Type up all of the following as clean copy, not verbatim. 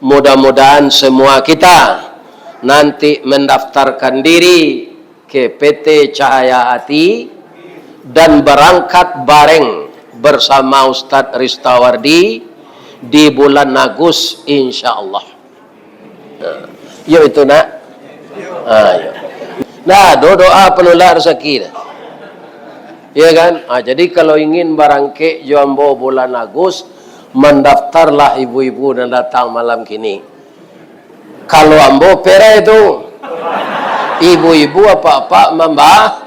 Mudah-mudahan semua kita nanti mendaftarkan diri ke PT Cahaya Hati dan berangkat bareng bersama Ustadz Ristawardi di bulan Agustus insyaallah. Yuk itu nak. Ayo. Nah, doa penular rezeki. Ya kan? Jadi kalau ingin barangke jombo bulan Agustus, mendaftarlah ibu-ibu dan datang malam kini. Kalau ambo pera itu ibu-ibu apa-apa membayi.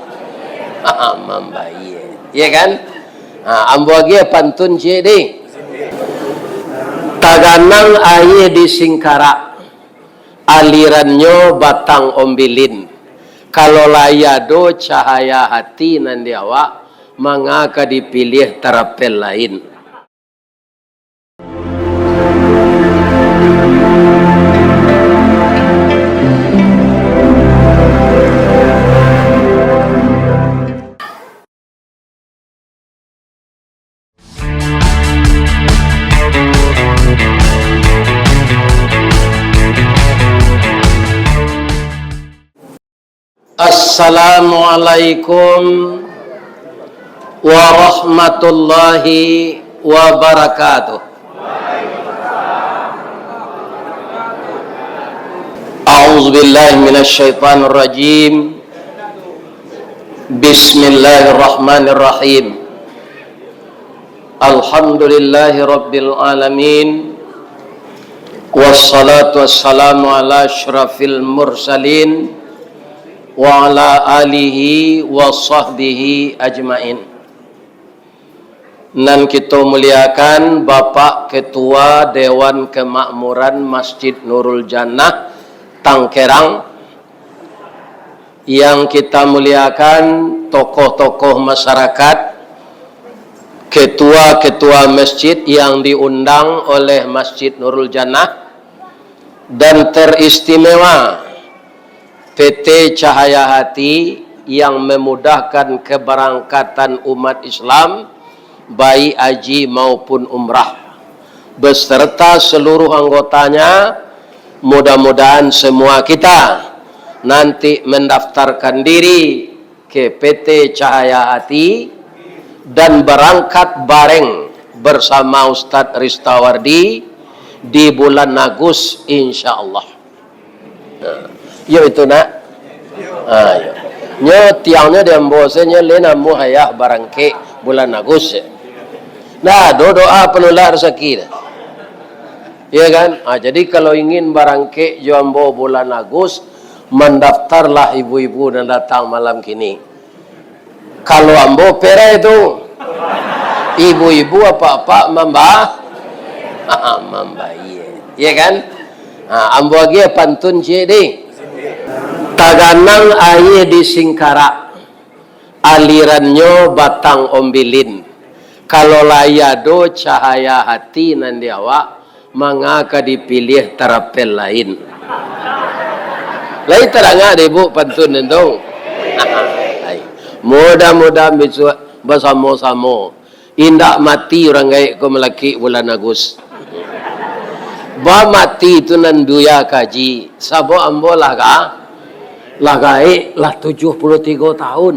Ya kan? Ambo lagi pantun jadi. Taganang aye di Singkara, alirannya batang ombilin. Kalau layado cahaya hati nanti awak, mangaka dipilih terapel lain. Assalamualaikum warahmatullahi wabarakatuh. A'udzubillahi minasyaitonir rajim. Bismillahirrahmanirrahim. Alhamdulillahi rabbil alamin. Wassalatu wassalamu ala asyrafil mursalin wa ala alihi wa sahbihi ajmain. Dan kita muliakan Bapak Ketua Dewan Kemakmuran Masjid Nurul Jannah Tangkerang, yang kita muliakan tokoh-tokoh masyarakat, ketua-ketua masjid yang diundang oleh Masjid Nurul Jannah, dan teristimewa PT Cahaya Hati yang memudahkan keberangkatan umat Islam baik haji maupun umrah beserta seluruh anggotanya. Mudah-mudahan semua kita nanti mendaftarkan diri ke PT Cahaya Hati dan berangkat bareng bersama Ustadz Ristawardi di bulan Agustus insyaallah. Yo itu nak. Ayo. Nyo tiangnya diambosenya lena mu hayah barangke bulan Agustus. Nah, doa penular rezeki. Ya kan? Jadi kalau ingin barangke jombo bulan Agustus, mendaftarlah ibu-ibu dan datang malam kini. Kalau ambo pera itu ibu-ibu apa-apa membayi. Ya kan? Ambo lagi pantun jadi. Taganang aye di Singkara, alirannya batang ombilin. Kalau layado cahaya hati nanti awak, mangaka dipilih terapel lain. Lain terangah deh bu pantun itu. Mudah-mudahan bisa bersama-sama. Indah mati orang gaya ko melaki bulan Agustus. Ba mati itu nanduya kaji. Sabo ambo laga. Lagai lah 73 tahun.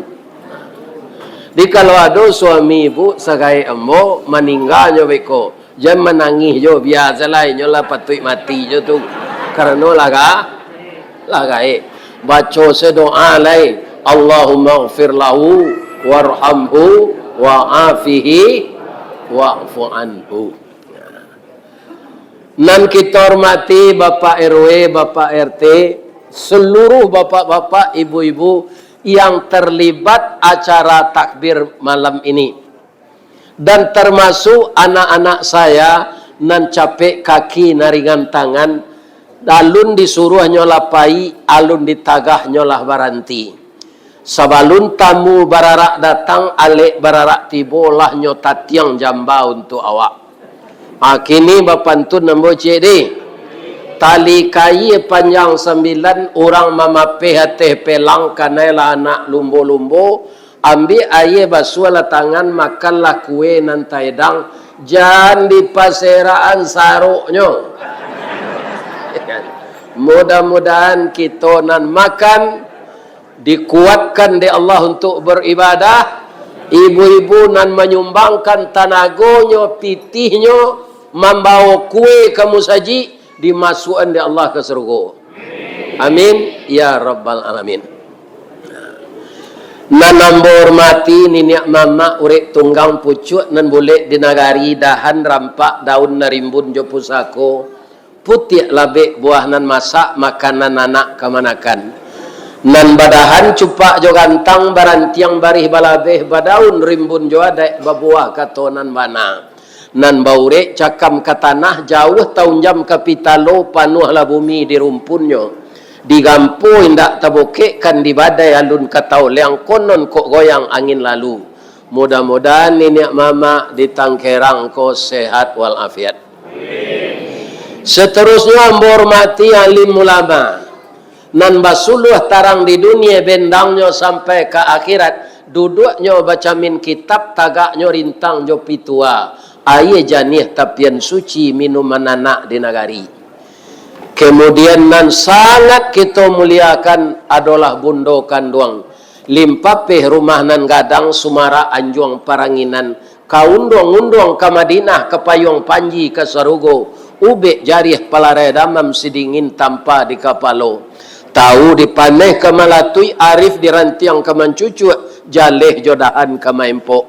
Di kalau ada suami ibu sagai ambo meninggalnya beko, jangan menangis jo biasa lah, nyolah patut mati jo tu. Karena lagai baca sedoa lai, Allahumma ighfir lahu warhamhu wa'afihi wa'fu anhu. Nan kita hormati Bapak RW, Bapak RT, seluruh bapak-bapak, ibu-ibu yang terlibat acara takbir malam ini, dan termasuk anak-anak saya nan capek kaki naringan tangan, alun disuruh nyolah pai, alun ditagah nyolah baranti. Sabalun tamu bararak datang, alek bararak tibolah nyotat yang jamba untuk awak. Kini bapantun nambo cedi. Tali kayu panjang 9, orang mamape hati pelang kanailah anak lumbo-lumbo, ambil air basuhlah tangan, makanlah kue nantai dang, jangan di paseraan saruknya. Mudah-mudahan kita nan makan dikuatkan di Allah untuk beribadah. Ibu-ibu nan menyumbangkan tanagonyo, pitihnya, membawa kue kamu saji, dimasukkan di Allah ke surga. Amin ya rabbal alamin. Nan nambor mati niniak mama urek tunggang pucuk nan boleh di nagari dahan rampak daun narimbun jo pusako putih labek buah nan masak makanan anak kemanakan nan badahan cupak jo gantang barantiang barih balabeh badaun rimbun jo adek babuah katonan bana nan baurek cakam ke tanah jauh tahun jam kapitalo panuhlah bumi di rumpunnya digampu indak tabokek kan di badai alun katau leang konon kok goyang angin lalu. Mudah-mudahan nenek mama di Tangkerang ko sehat walafiat. Seterusnya ambor mati alim ulama nan basuluh tarang di dunia bendangnya sampai ke akhirat duduknya baca min kitab tagaknya rintang jo pitua aye janih tapian suci minuman anak di nagari. Kemudian nan sangat kita muliakan adalah bundo kanduang. Limpapeh rumah nan gadang sumara anjuang paranginan. Kaundong-undong ke Madinah ke payung panji ke Sarugo. Ubek jarih palare damam sidingin tanpa di kapalo. Tahu dipaneh ke Malatui arif dirantiang ke Mancucu. Jaleh jodahan ke Maempok.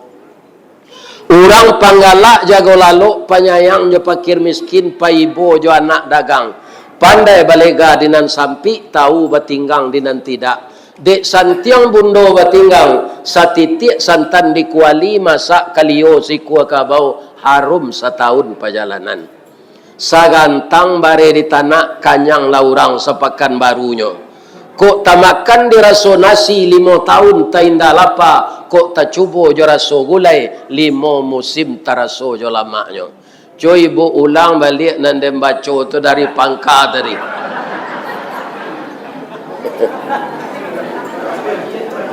Urang panggalak jago lalu penyayang jo pakir miskin paibo jo anak dagang. Pandai balega dinan sampi, tahu batinggang dinan tidak. Dek santiang bundo batinggang, satitik santan dikuali, masak kalio si kuah kabau, harum setahun perjalanan. Sagantang bare di tanah, kanyang laurang sepakan barunya. Kok tamakan diraso nasi 5 tahun tainda lapa, kok tak cubo jo raso gulai, 5 musim taraso jo lamaknya. Coy ibu ulang balik nandem baca tu dari pangka tadi.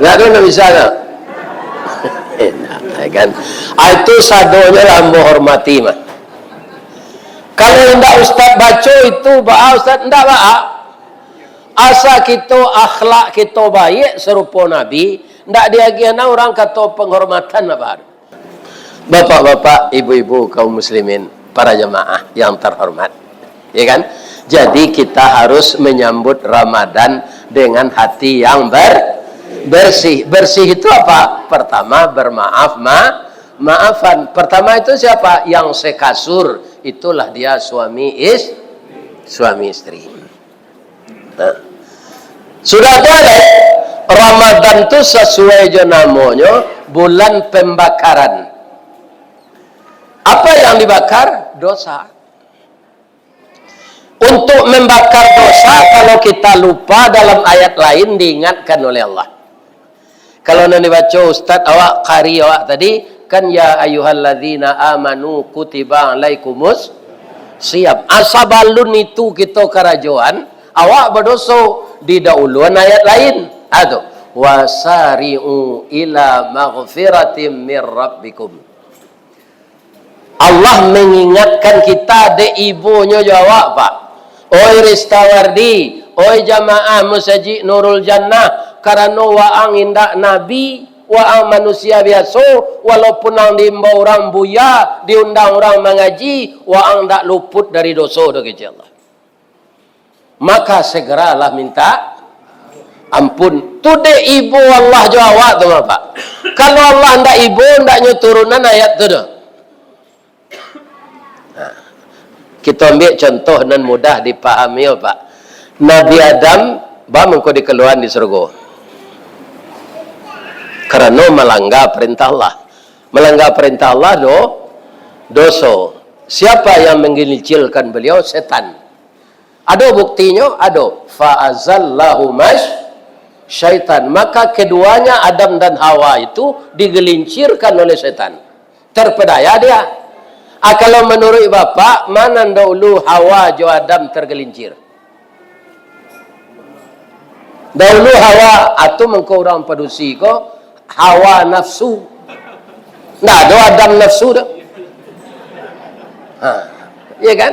Nggak ada yang bisa tak? Kan? Itu sadonya lah menghormati mah. Kalau tidak ustaz baca itu baca ustaz tidak baca. Asa kita akhlak kita baik serupa Nabi, tidak diagiana orang kata penghormatan apa? Bapak-bapak, ibu-ibu kaum muslimin, para jemaah yang terhormat, ya kan? Jadi kita harus menyambut Ramadan dengan hati yang bersih. Bersih itu apa? Pertama bermaaf, maafan. Pertama itu siapa? Yang sekasur, itulah dia suami istri. Nah, sudah boleh. Ramadan itu sesuai jo namanya bulan pembakaran. Apa yang dibakar? Dosa. Untuk membakar dosa, kalau kita lupa dalam ayat lain diingatkan oleh Allah. Kalau nanti baca Ustaz awak qari awak tadi kan ya ayyuhalladzina amanu kutiba alaikumus siap. Asabalun itu kita kerajuan, awak berdosa di dahuluan ayat lain. Aduh, wasari'u ila maghfiratim mir rabbikum. Allah mengingatkan kita de ibunya jawab Pak. Oi Ristawardi, oi jamaah Musajid Nurul Jannah, karena waang indak nabi, waang manusia biasa, walaupun ang diimbau orang buya, diundang orang mengaji, waang tak luput dari dosa doa Allah. Maka segeralah minta ampun. Tu de ibu Allah jawab tu Pak. Kalau Allah ndak ibu, ndaknya turunan ayat tu dah. Kita ambil contoh nan mudah dipahami ya Pak. Nabi Adam bamengko dikeluaran di surga. Karena melanggar perintah Allah. Melanggar perintah Allah dosa. Siapa yang menggelincirkan beliau? Setan. Ada buktinya? Ada. Fa'azallahu syaitan. Maka keduanya Adam dan Hawa itu digelincirkan oleh setan. Terpedaya dia. Kalau menurut Bapak, mana dahulu Hawa jo Adam tergelincir? Dahulu Hawa, atau mengkau orang padusi ko, Hawa nafsu. Nah, do Adam nafsu dah. Ya kan?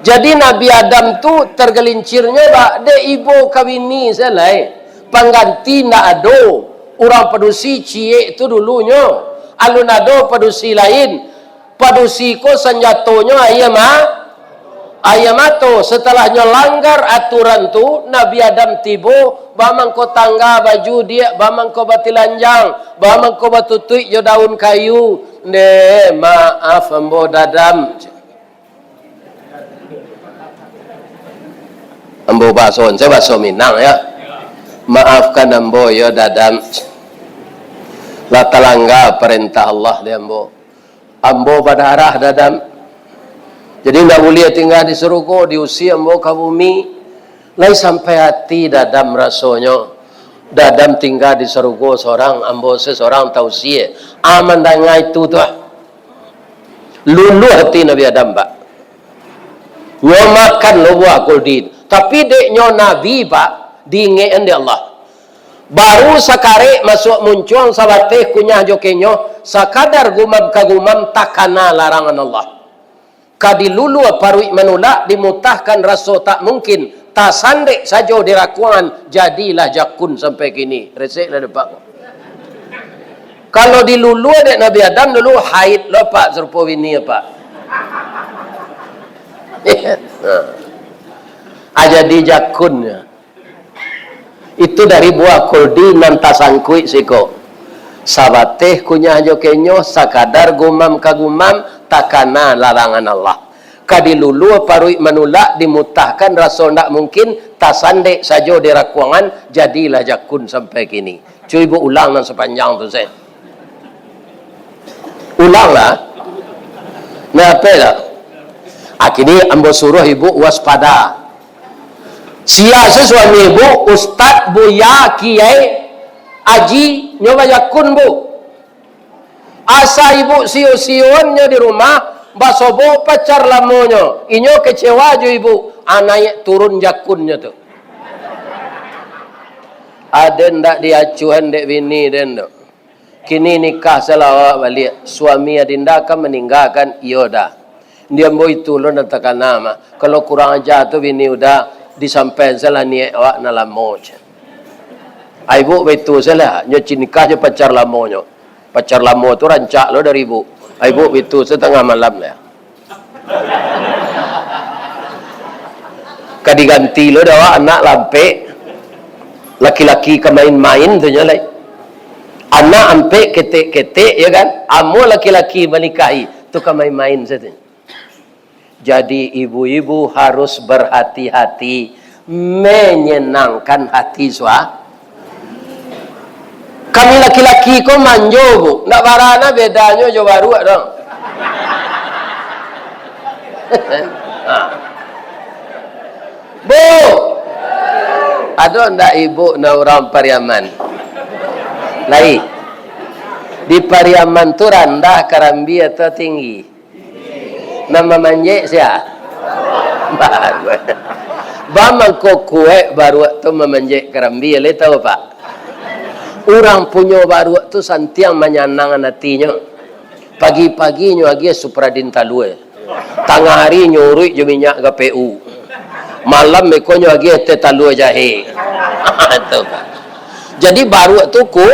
Jadi Nabi Adam tu tergelincirnya bah, de ibu kawini selai. Pengganti ndak ada. Orang padusi cie itu dulunya. Alun ada padusi lain. Padusi ko senjatonya ayam ato. Setelahnya langgar aturan tu, Nabi Adam tibo, bamang ko tangga baju dia, bamang ko batilanjang, bamang ko batutui jo daun kayu. Ne maaf ambo dadam. Ambo bason, saya baso Minang ya. Maafkan ambo ya dadam. La talangga perintah Allah dia ambo. Ambo berdarah dadam. Jadi tidak boleh tinggal di surga, diusir ambo ke bumi. Lai sampai hati dadam rasanya. Dadam tinggal di surga seorang, ambo seseorang tausiah. Aman dengan itu tu. Lulu hati Nabi Adam pak. Nyomakan lo buah kuldin. Tapi deknya Nabi pak, diingetan di Allah. Baru sakare masuk muncul sabateh kunyah jokenyo, sakadar gumam kagumam takana larangan Allah. Kadilulu parui menolak dimutahkan rasa tak mungkin. Tak sandek saja dirakuan, jadilah jakun sampai kini. Resek lah depak. Kalau dilulu adek Nabi Adam dulu haid lo pak serupa bini pak. Jadi jakunnya. Itu dari buah kuldi nan tasangkui siko. Sabateh kunyah jokenyo sakadar gumam kagumam takana larangan Allah. Kadilulu parui menolak dimutahkan rasa ndak mungkin tasandek saja dirakuangan jadilah jakun sampai kini. Cuy ibu ulang nan sepanjang tu saya. Ulanglah. Nah apa lah? Akhirnya ambo suruh ibu waspada. Siapa suami ibu, ustad, buya, kiai, aji, nyoba jakun bu. Asa ibu siu-siuannya di rumah, basobo pacar lamonyo. Inyo kecewa jo ibu, anak turun jakunnya tu. Ada ndak diacuan dek bini den dok. Kini nikah selawat balik, suami adinda kan meninggalkan ioda. Dia boy tulun dan tekan nama. Kalau kurang aja tu bini udah disampaikan salah niat awak na lamo. Ibu betul salah, nyo cinikah je pacar lamo nyo. Pacar lamo tu rancak lo dari ibu. Ibu betul setengah malam lah. Kadiganti lo dah anak lampe. Laki-laki ke main-main tu nyalai. Anak ampe ketek-ketek ya kan. Amo laki-laki menikahi tu ke main-main saja. Jadi ibu-ibu harus berhati-hati menyenangkan hati suami. Kami laki-laki kok manjo bu, nak barana bedanya jo baru dong. Bu, ada ndak ibu na orang Pariaman? Lai, di Pariaman tu rendah Karambi atau tinggi? Nama manjek siapa? Baru. Bamang kue baru waktu memanjek Karambi, le tahu pak? Orang punya baru waktu santiang menyenangkan hatinya. Pagi-paginya lagi supradin talue. Tengah hari nyurui je minyak KPU. Malam mekonyo lagi teh talue jahe. Itu pak. Jadi baru waktu ku,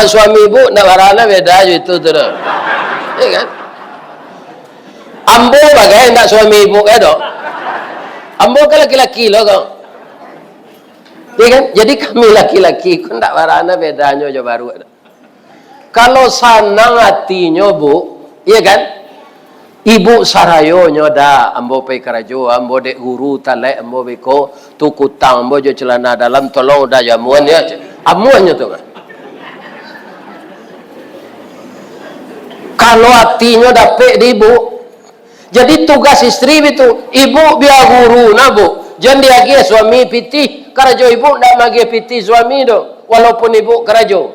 suami ibu nak warana beda je itu tu. Ya kan? Ambo bagai nak suami ibu ke dok? Ambo kan laki-laki loh kau. Ya kan? Jadi kami laki-laki kan tak warana bedanya je baru. Kalau sanang hatinya bu, ya kan? Ibu sarayo nyoda, ambo pay karajo, ambo dek guru talek, ambo beko tuku tang, ambo jo celana dalam tolong dah jamuan ya, amuannya tu kan. Kalau hatinya dapet di ibu, jadi tugas istri itu, ibu biar guru nabu, jangan dia suami piti, karajo ibu ndak magi piti suami do, walaupun ibu karajo.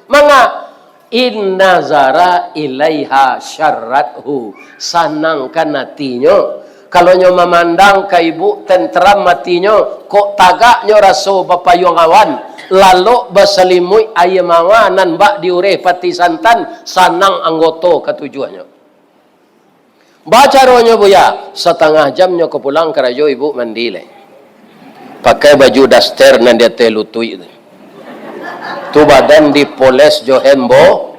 Manga inna zara ilaiha syarrathu, sanangkan hatinya. Kalau nyo memandang ke ibu tenteram hatinya, kok tagaknya rasa bapayung awan, lalu berselimui ayam awanan bak diureh pati santan, sanang anggota ketujuannya. Baca rohnya buya, setengah jamnya ke pulang kerajo ibu mandi le. Pakai baju daster nan dia telutui. Tu badan dipoles jo hembo,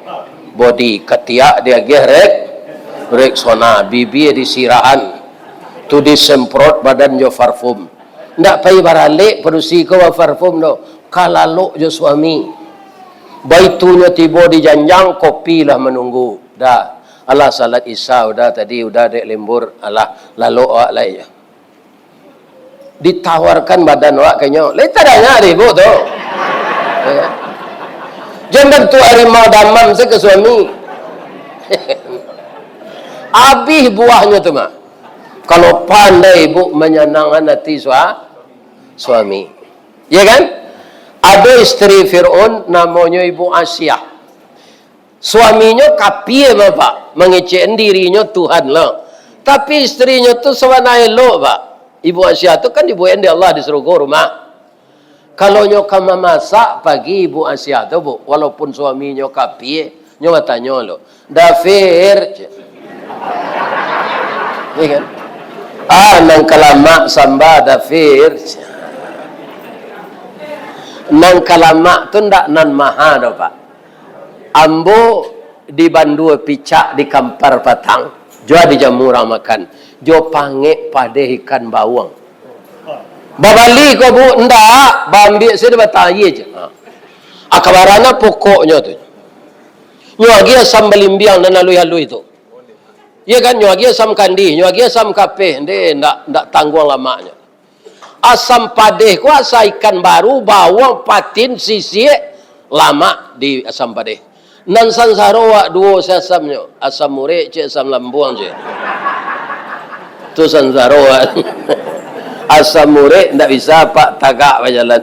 body ketiak dia gerek, reksona, bibi disirahan. Tu disemprot badan jo parfum. Ndak pai barale produksi ko parfum do. Kalalo jo suami. Baitunya tiba di janjang, kopi lah menunggu. Dah. Allah salat isya udah tadi udah dek lembur Allah lalu awak lai ditawarkan badan awak kayaknya lai tadanya ribu tu jangan tu harimau damam saya ke suami habis buahnya tu mah kalau pandai ibu menyenangkan hati suami ya kan ada istri Fir'aun namanya Ibu Asyah. Suaminya kapie bapak, mengecek dirinya Tuhan lah. Tapi istrinya tu sebenarnya elok pak. Ibu Asyah tu kan ibu yang Allah disuruh ke rumah. Kalau nyoka memasak pagi Ibu Asyah tu bu, walaupun suaminya kapie, nyoka tanya lo, Dafir, ya kan? Nang kalamak samba Dafir. Nang kalamak tu ndak nan maha dah pak. Ambo di bandua picak di kampar patang jua di jamurang makan jo pange pada ikan bawang babali ko bu ndak bambi sini batayi je akabarana pokoknya tu nyuagi asam belimbiang dan alui-alui tu iya kan nyuagi asam kandi nyuagi asam kape ndak tangguang lamanya asam padeh ko asa ikan baru bawang patin sisik lama di asam padeh nan sansarawa duo sasamnya asam murek cik asam lambuang je tu sansarawa asam murek ndak bisa pak tagak berjalan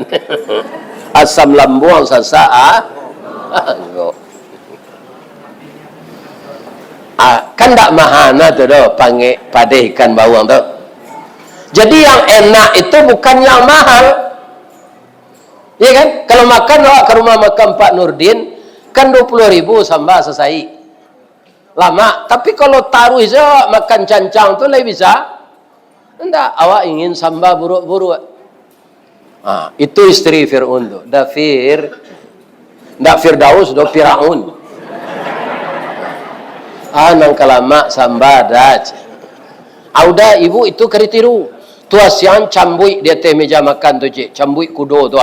asam lambuang sasa kan ndak mahana tu doh panggil pada ikan bawang tu jadi yang enak itu bukan yang mahal ya kan kalau makan awak ke rumah makan Pak Nurdin kan 20.000 sambal selesai lama tapi kalau taruh saja makan cancang tu lebih bisa enggak awak ingin sambal buruk-buruk itu istri Fir'aun tu Dafir enggak Firdaus do Firaun nang kalamak sambal daj auda ibu itu keritiru tu asian cambui dia teh meja makan tu cik cambui kudo tu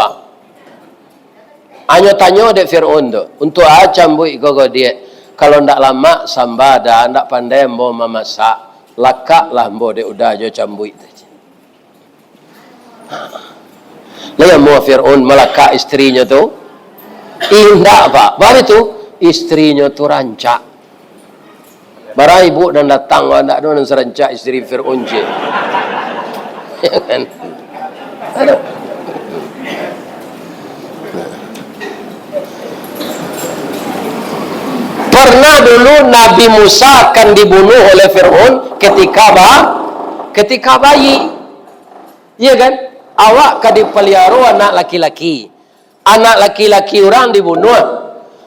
hanya tanya dek Fir'aun tu untuk cambui gogo dia kalau ndak lama samba dah ndak pandai mbo memasak lakak lah mbo dek udah jo cambui tu lalu mau Fir'aun melakak istrinya tu indah pak baru tu istrinya tu rancak barang ibu dan datang ndak ada yang serancak istri Fir'aun je ya kan ada pernah dulu Nabi Musa akan dibunuh oleh Fir'aun ketika bayi iya kan awak kan dipelihara anak laki-laki orang dibunuh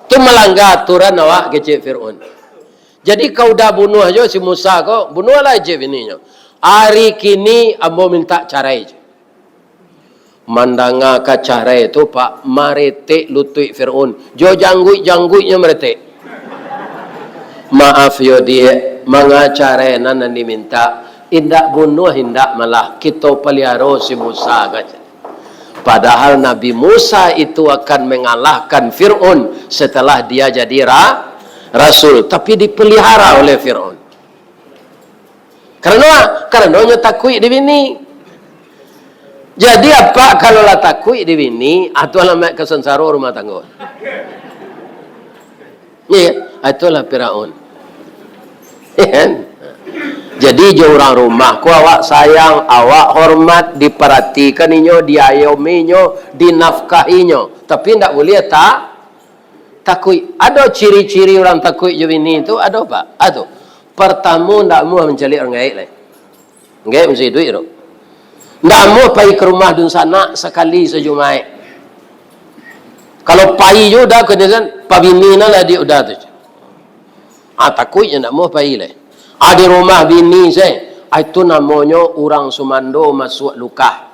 itu melanggar aturan awak kecil Fir'aun jadi kau dah bunuh aja si Musa kau bunuhlah aja bininya hari kini ambo minta carai je mandanga ka carai itu pak marete lutui Fir'aun jo jangguit-jangguitnya merete maaf yo dia mengacara nan diminta indak bunuh indak malah kita pelihara si Musa kaca. Padahal Nabi Musa itu akan mengalahkan Fir'aun setelah dia jadi rasul tapi dipelihara oleh Fir'aun karena takui di bini jadi apa kalau lah takui di bini atau alamat kesensara rumah tangga itulah Firaun. Jadi je orang rumah ku awak sayang, awak hormat, diperhatikan inyo, diayominyo, dinafkahinyo. Tapi ndak boleh takui. Ada ciri-ciri orang takui je ini tu ada apa? Ada. Pertama ndak mau mencari orang gaib lah. Gaib mesti duit tu. Ndak mau pergi ke rumah dun sana sekali sejumai. Kalau pai je dah kemudian pabinina lah dia udah tu. Takut je nak mau pai lah. Di rumah bini saya. Itu namanya orang Sumando masuk luka.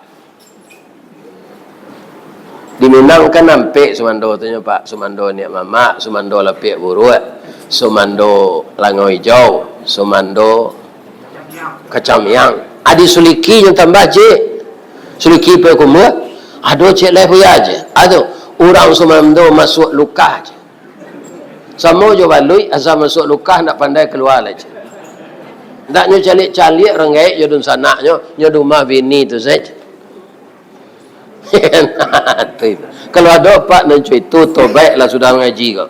Di Minang kan nampak Sumando tu Pak. Sumando ni mama, Sumando lapik buruk, Sumando langau hijau, Sumando kacang miang. Adi suliki yang tambah cik. Suliki pe kumur. Ado cik leh puya je. Ado orang Sumando masuk luka je. Sama jo balui asal masuk luka nak pandai keluar lah je. Tak nyo calik-calik rengai yo dun sanaknyo, nyo rumah bini tu saja. Kalau ada pak nan cuy tu tobatlah sudah ngaji kau.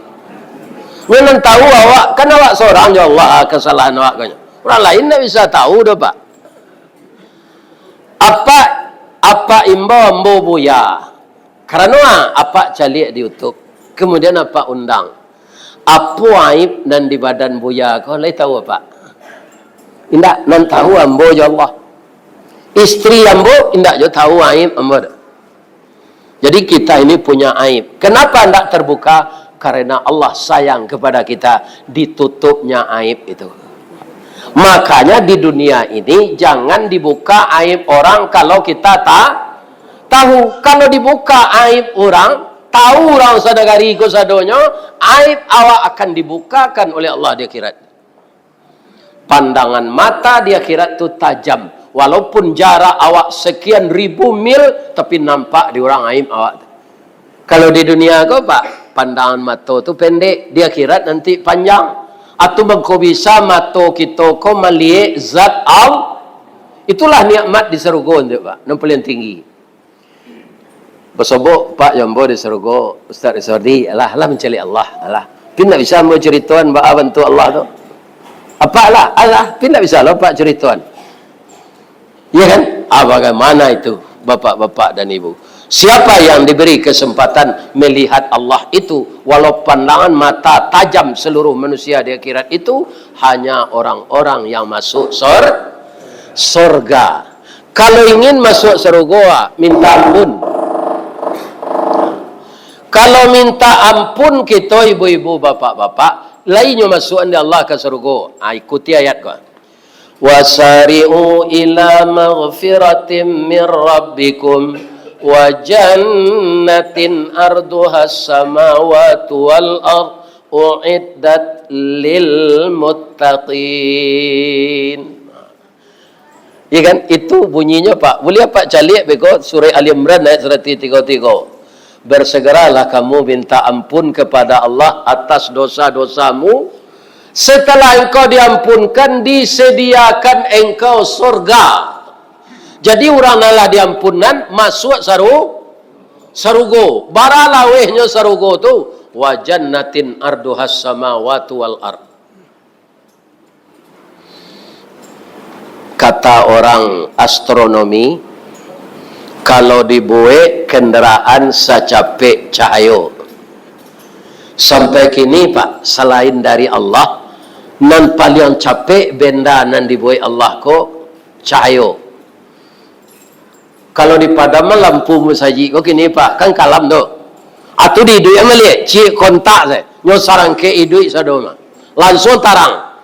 Nyo tahu awak kan awak seorang ya Allah kesalahan awak kan. Orang lain tak bisa tahu dah pak. Apa imbo buya. Karena apa calik di YouTube. Kemudian apa undang. Apa aib dan di badan buya kau lai tahu apa? Indak nan tahu ambo ya Allah. Istri ambo indak jo tahu aib ambo. Jadi kita ini punya aib. Kenapa tidak terbuka? Karena Allah sayang kepada kita. Ditutupnya aib itu. Makanya di dunia ini jangan dibuka aib orang kalau kita tak tahu. Kalau dibuka aib orang, tahu orang sadagari ko sadonyo, aib awak akan dibukakan oleh Allah di akhirat. Pandangan mata di akhirat itu tajam. Walaupun jarak awak sekian ribu mil, tapi nampak di orang aib awak. Kalau di dunia kau pak, pandangan mata tu pendek, di akhirat nanti panjang. Atau bangko bisa mata kita kau melihat zat Allah. Itulah nikmat di surga tu pak, yang paling tinggi. Bersobok pak jambo di surga, Ustaz Iswardi, alah mencari Allah, alah. Tidak bisa mau cerituan pak bantu Allah tu. Apalah, alah, tidak bisa lah pak cerituan. Ya kan? Bagaimana itu bapak-bapak dan ibu? Siapa yang diberi kesempatan melihat Allah itu, walau pandangan mata tajam seluruh manusia di akhirat itu, hanya orang-orang yang masuk surga. Kalau ingin masuk surga, minta ampun. Kalau minta ampun kita ibu-ibu, bapak-bapak, lainnya masuk anda Allah ke surga. Ikuti ayat kau. Wasari'u ila maghfiratin min rabbikum wa jannatin arduhas samawati wal ard u'iddat lil muttaqin. Ya kan? Itu bunyinya Pak. Boleh Pak calik beko surah Ali Imran ayat 133. Bersegeralah kamu minta ampun kepada Allah atas dosa-dosamu. Setelah engkau diampunkan, disediakan engkau surga. Jadi orang nalah diampunan masuk sarugo. Baralawehnya sarugo tu wa jannatin arduhas samawati wal ard. Kata orang astronomi, kalau dibuat kendaraan secapek cahaya. Sampai kini Pak, selain dari Allah, nan paling capek benda nan dibuat Allah ko cahaya. Kalau di padaman lampu musaji ko kini Pak, kan kalam tu. Atu di duit melihat, cik kontak saya, nyo sarang ke idui sadoma. Langsung tarang.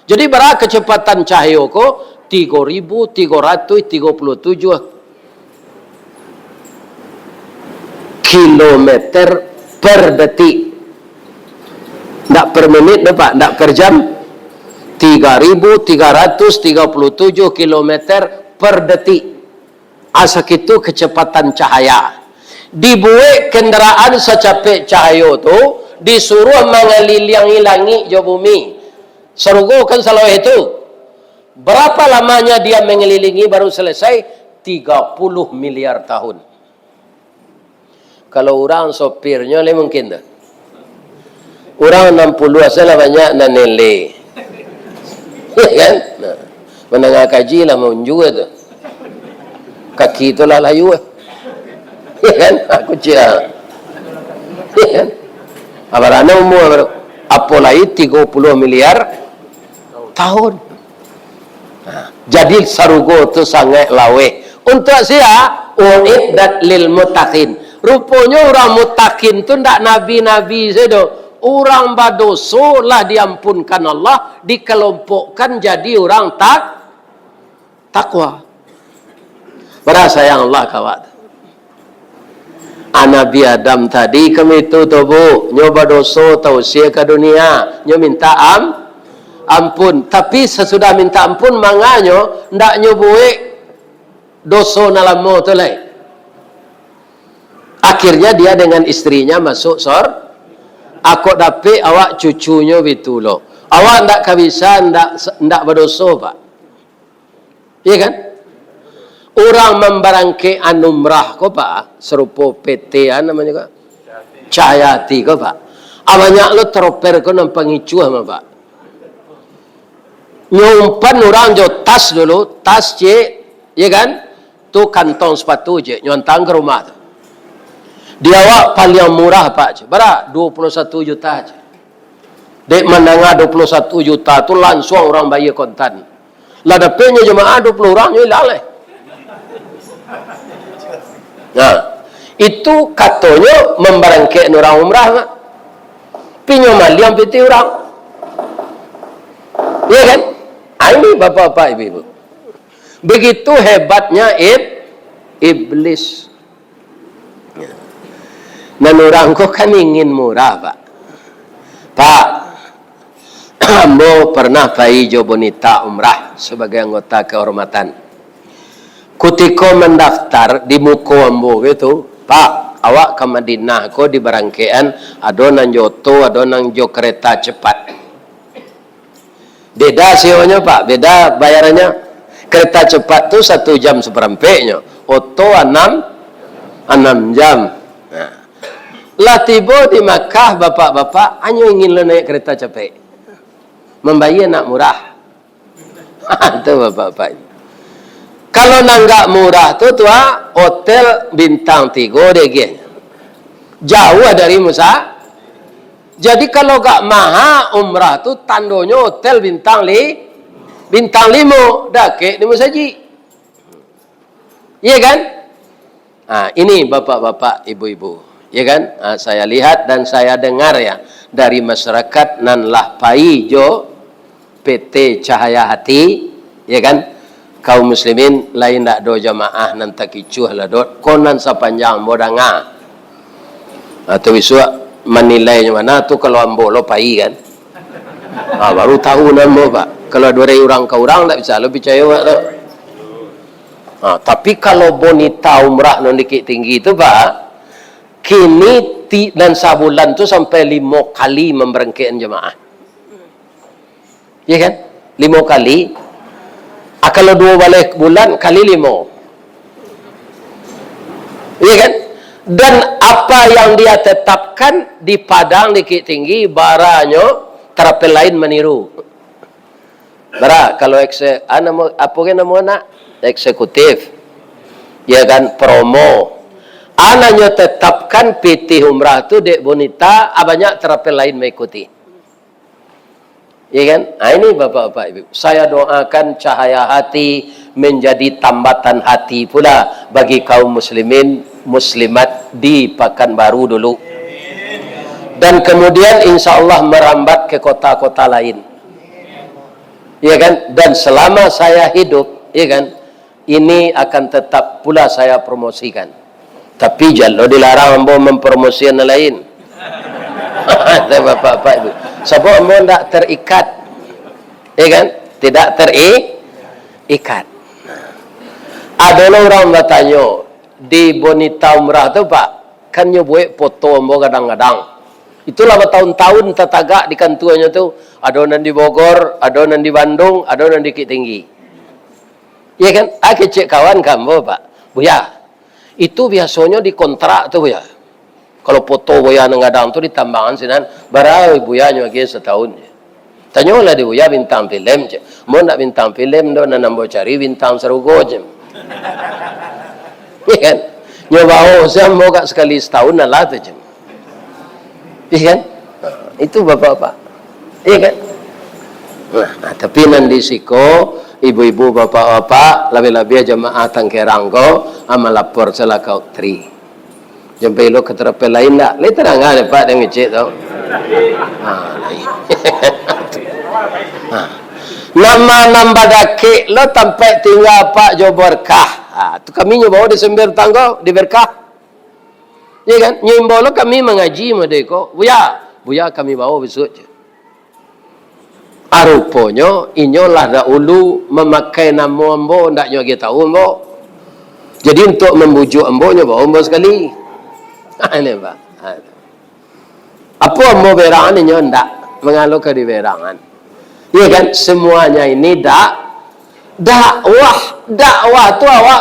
Jadi berapa kecepatan cahaya ko? 3.337 kilometer per detik. Tak per minit Pak, tak per jam. 3.337 km per detik. Asak itu kecepatan cahaya. Dibuat kendaraan secapek cahaya tu, disuruh mengelilingi jo bumi. Surga kan selalu itu. Berapa lamanya dia mengelilingi baru selesai? 30 miliar tahun. Kalau orang sopirnya mungkin tak? Orang 60 asal banyak dan nilai. Ya kan? Nah, menengah kaji lah menunjuk tu. Kaki tu lah layu. Ya kan? Aku cia. Ya kan? Abarana umur apalagi 30 miliar tahun. Nah, jadi sarugo tu sangat lawe. Untuk saya, uiddat lil muttaqin. Rupanya orang muttaqin tu ndak nabi-nabi sedo. orang berdosa lah diampunkan Allah, dikelompokkan jadi orang takwa. Berasa yang Allah kawat. Nabi Adam tadi kami itu tu bu, nyoba dosa tausia ke dunia, nyo minta ampun. Tapi sesudah minta ampun manganyo ndak nyobue dosa nalamo tu lai. Akhirnya dia dengan istrinya masuk Aku dapat awak cucunya bitulo. Awak ndak kabisa ndak berdosa pak. Iya kan? Orang membarangke anumrah ko pak, serupa PT namanya ko. Cahayati ko pak. Banyak lo teroper ko nang pengicu sama pak. Nyumpan orang jo tas dulu, tas je, ya kan? Tu kantong sepatu je, nyontang ke rumah tu. Dia awak paling murah pak je. Berapa? 21 juta je. Dek menengah 21 juta tu langsung orang bayar kontan. Lah dapatnya jemaah 20 orang je lalai. Nah, itu katanya membarangke orang umrah mak. Pinyo maliam piti orang. Ya kan? Ini bapak-bapak ibu-ibu. Begitu hebatnya iblis. Dan orang kok kan ingin murah pak. Pak, ambo pernah pai jo bonita umrah sebagai anggota kehormatan. Kutiko mendaftar di muko ambo gitu, Pak, awak ke Madinah ko di barangkean adonan joto, adonan jo kereta cepat. Beda seonya Pak, beda bayarannya. Kereta cepat tu 1 jam seperempatnya, oto 6 jam. Nah. Lah tiba di Makkah bapak-bapak, hanya ingin lo naik kereta cepat. Membayar nak murah. Itu bapak-bapak. Kalau nanggak murah tu hotel bintang 3 dege. Jauh dari Musa. Jadi kalau gak maha umrah tu tandonya hotel bintang 5 dake di Musaji. Iya kan? Nah, ini bapak-bapak, ibu-ibu. Ya kan? Nah, saya lihat dan saya dengar ya dari masyarakat nan lah pai jo PT Cahaya Hati, ya kan? Kaum muslimin lain dak do jamaah nan takicuh lah dot konan sepanjang bodanga. Atau isua menilainya mana tu kalau ambo lo pai kan. Baru tahu nambo Pak. Kalau dua orang ke orang tak bisa lo percaya Pak lo. Tapi kalau bonita umrah non dikit tinggi itu Pak, kini dan sabulan tu sampai 5 kali memberangkatkan jemaah. Ya kan? 5 kali. Kalau 2 balik bulan kali 5. Iya kan? Dan apa yang dia tetapkan di Padang dikit tinggi baranya terapel lain meniru. Bara kalau apa nama eksekutif. Ya kan promo. Anaknya tetapkan PT umrah tu dek bonita, banyak terapel lain mengikuti. Ya kan? Ini bapak-bapak ibu. Saya doakan Cahaya Hati menjadi tambatan hati pula bagi kaum muslimin muslimat di Pekanbaru dulu. Dan kemudian insya Allah merambat ke kota-kota lain. Ya kan? Dan selama saya hidup, ya kan? Ini akan tetap pula saya promosikan. Tapi jangan dilarang mempromosikan lain. Bapak-bapak ibu. Sebab mau tidak terikat, ya kan? Tidak terikat. Ada orang bertanya di bonita umrah tu Pak, kan nyobuat foto ambo kadang-kadang. Itulah bertahun-tahun tetagak di kantuannya tu. Adonan di Bogor, adonan di Bandung, adonan di Bukit Tinggi. Ya kan? Aku cek kawan kamu Pak, Buya. Itu biasanya dikontrak tu Buya. Kalau foto Buya nengadang tu ditambangan sinan, barang Buya lagi setahun. Tanyalah di Buya bintang film je. Mau nak bintang film do nak nambo cari bintang serugo je. Ya kan? Nyoba saya mau gak sekali setahun lah tu je. Ya kan? Itu bapak-bapak. Ya kan? Nah, tapi nanti siko ibu-ibu bapak-bapak lebih-lebih jemaah tangkerangko amal lapor selakau tri. Jumpai lo keterapel lain tak? Lain terang kan Pak dia ngecek tau. Lain. Nama nambah dake lo tempat tinggal Pak Jo berkah. Tu kami nyoba di sembir tangga di berkah. Ya kan? Nyimbo lo kami mengaji medeko. Buya kami bawa besok je. Rupanya inyolah dahulu memakai nama ambo ndak nyogi tahu ambo. Jadi untuk membujuk ambo nyoba ambo sekali. Ini Pak. Apa ambo berangan ini ndak mengalu ke di berangan. Ya kan? Semuanya ini dakwah tu awak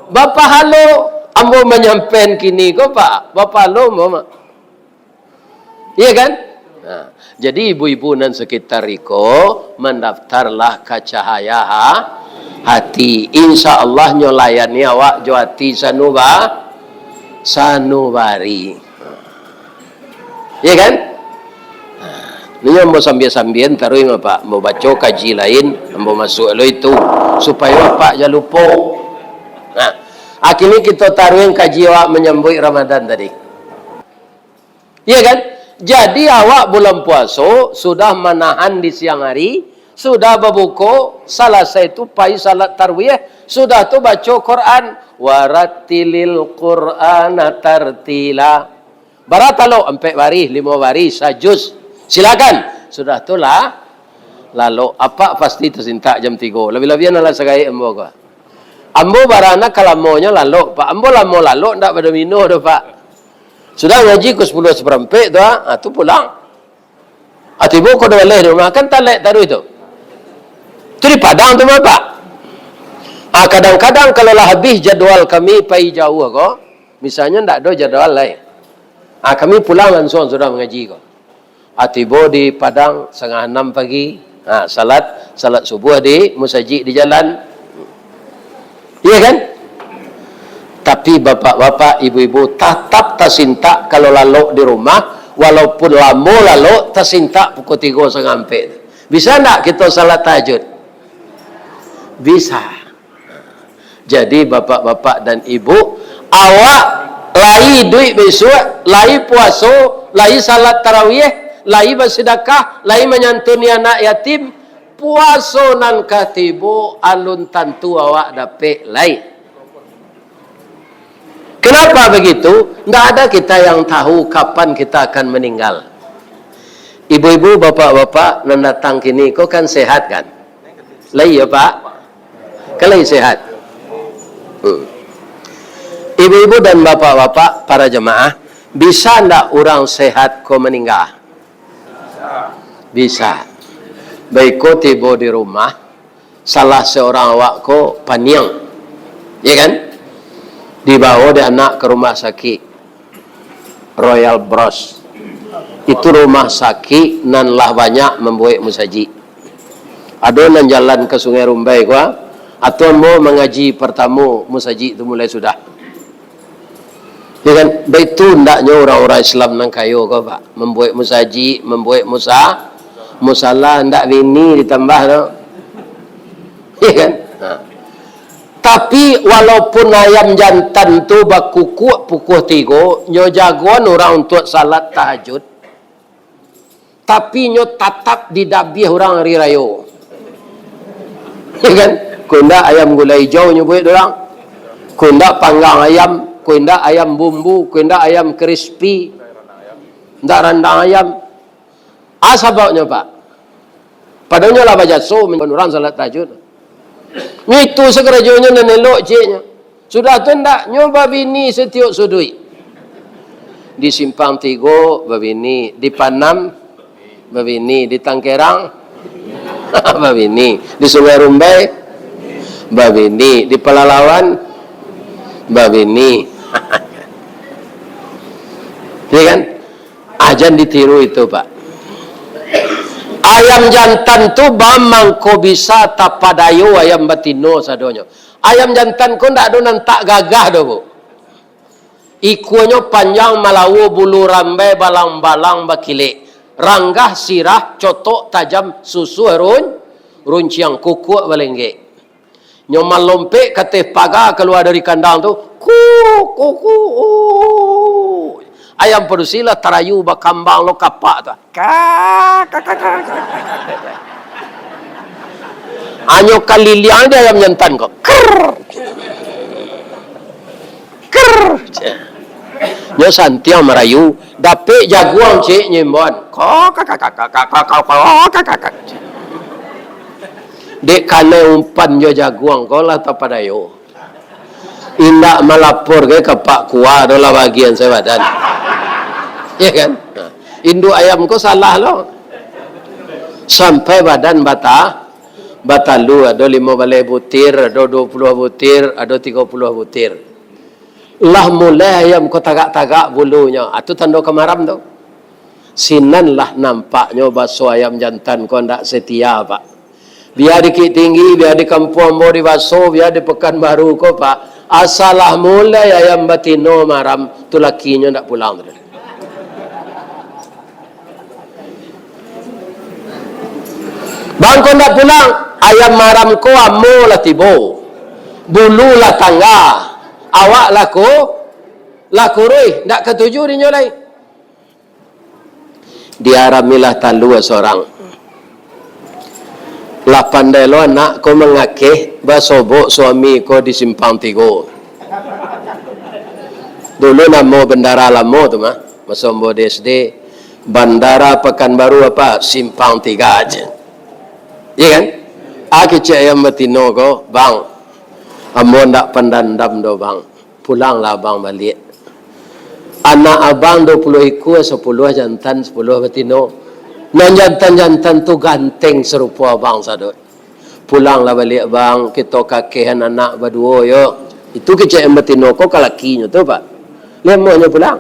Bapak halo ambo menyampaikan kini ko Pak. Bapak halo mama. Iya kan? Nah, jadi ibu-ibu dan sekitar Riko mendaftarlah ke Cahaya Hati. Insya Allah nyolayani awak Johati Sanubari. Iya kan? Ini yang mau sambil-sambil taruh yang apa? Mau baca kaji lain, mau masuk lo itu supaya Pak jangan lupa. Nah, akhirnya kita taruh yang kaji awak menyambut Ramadan tadi. Iya kan? Jadi awak bulan puasa sudah menahan di siang hari, sudah berbuka, selesai itu pai salat tarawih, sudah tu baca Quran, warattilil Qur'ana tartila. Baratalo 4 baris, 5 baris, sajus. Silakan. Sudah tu lah. Lalu apa pasti tersintak jam 3. Lebih-lebih adalah segai ambo ko. Ambo barana kalamonya lalu, Pak. Ambo lamo lalu ndak pada minum dah, Pak. Sudah ngaji ke 10 seperempat tu, tu pulang. Atibu ko dah boleh rumah kan talek taruh itu. Tu di Padang tu Pak. Kadang-kadang kalau lah habis jadual kami pai jauh ko, misalnya ndak ada jadual lain. Kami pulang langsung sudah mengaji ko. Atibu di Padang 5:30 pagi. Salat subuh di musajid di jalan. Iya kan? Tapi bapak-bapak, ibu-ibu tetap tersintak kalau lalu di rumah, walaupun lama lalu tersintak pukul 3:30. Bisa tak kita salat tahajud? Bisa. Jadi bapak-bapak dan ibu, awak lai duit besok, lai puasa, lai salat tarawih, lai bersedekah, lai menyantuni anak yatim, puasa nan katibu alun tentu awak dapat lai. Kenapa begitu? Tidak ada kita yang tahu kapan kita akan meninggal. Ibu-ibu, bapak-bapak yang datang kini, kau kan sehat kan? Lai ya Pak? Kan lai sehat? Ibu-ibu dan bapak-bapak, para jemaah, bisa tidak orang sehat kau meninggal? Bisa. Baik kau tiba di rumah, salah seorang awak kau paniang. Ya kan? Dibawa dia anak ke rumah sakit Royal Bros. Itu rumah sakit nan lah banyak membuat musajid. Ada nan jalan ke Sungai Rumbai gua, atau mau mengaji pertama musajid itu mulai sudah. Ya kan? Baik tu ndaknya orang-orang Islam nang kayo kau Pak, membuat musajid, membuat musala ndak bini ditambah no. Ya kan? Tapi walaupun ayam jantan tu bakukuk pukul 3, nyo jagoan orang untuk salat tahajud. Tapi nyo tatap di dabih orang hari raya. Ya kan? Kunda ayam gulai hijau nyo buat orang. Kunda panggang ayam, kunda ayam bumbu, kunda ayam crispy. Ndak rendang ayam. Sebabnya Pak. Padahal lah baca so orang salat tahajud. Itu sekerajanya dan elok ciknya. Sudah tu ndak nyoba bini setiuk sudui. Di Simpang 3 babini, di Panam babini, di Tangkerang babini, di Sungai Rumbai babini, di Pelalawan babini. Ya kan? Ajan ditiru itu Pak. Ayam jantan tu bamang ko bisa tapadayo ayam batino sadonyo. Ayam jantan ko ndak do nan tak gagah do Bu. Ikuanyo panjang malawo bulu rambai balang-balang bakile. Ranggah sirah cotok tajam susu runciang kuku balengge. Nyomal lompek kateh paga keluar dari kandang tu Kuku. Ayam pedusila tarayu bakambang lo kapak tu. Anyo kaliliang dia ayam jantan kok. Nyo santiang merayu, dapet jaguang cik nyembon. Dek kane umpan jo jaguang ko lah tapada yo. Indak melapor ke pak kuah adalah bagian saya badan. Ya kan? Induk ayam ko salah lo. Sampai badan batalu ada 5 balai butir, ada 20 butir, ada 30 butir. Lah mulai ayam ko tagak-tagak bulunya. Itu tanda kemaram tu. Sinan lah nampaknya baso ayam jantan ko ndak setia pak. Biar dikit tinggi, biar di kampung mau di baso, biar di Pekanbaru ko pak. Asalah mulai ayam batino maram, tu lakinya ndak pulang. Bang ko ndak pulang, ayam maram ko amo lah tibo. Bulu lah tangga. Awak laku rui, ndak ketuju dia nyolai. Diaramilah talu seorang. Lah pandai lo anak ko mengakeh basobok suami ko di Simpang Tigo. Dulu nama bendara lama tu mah, masombo SD, bandara Pekanbaru apa Simpang 3 aja. Iya kan? Aki cek yang betino ko, bang, amo ndak pendandam do bang, pulanglah bang balik. Anak abang 20 ekor, 10 jantan, 10 betino. Nan jantan-jantan tu ganteng serupa abang sadut. Pulanglah balik bang, kita kakehan anak berdua yo. Itu kecek yang betino ko kalakinya tu pak. Lemonya pulang.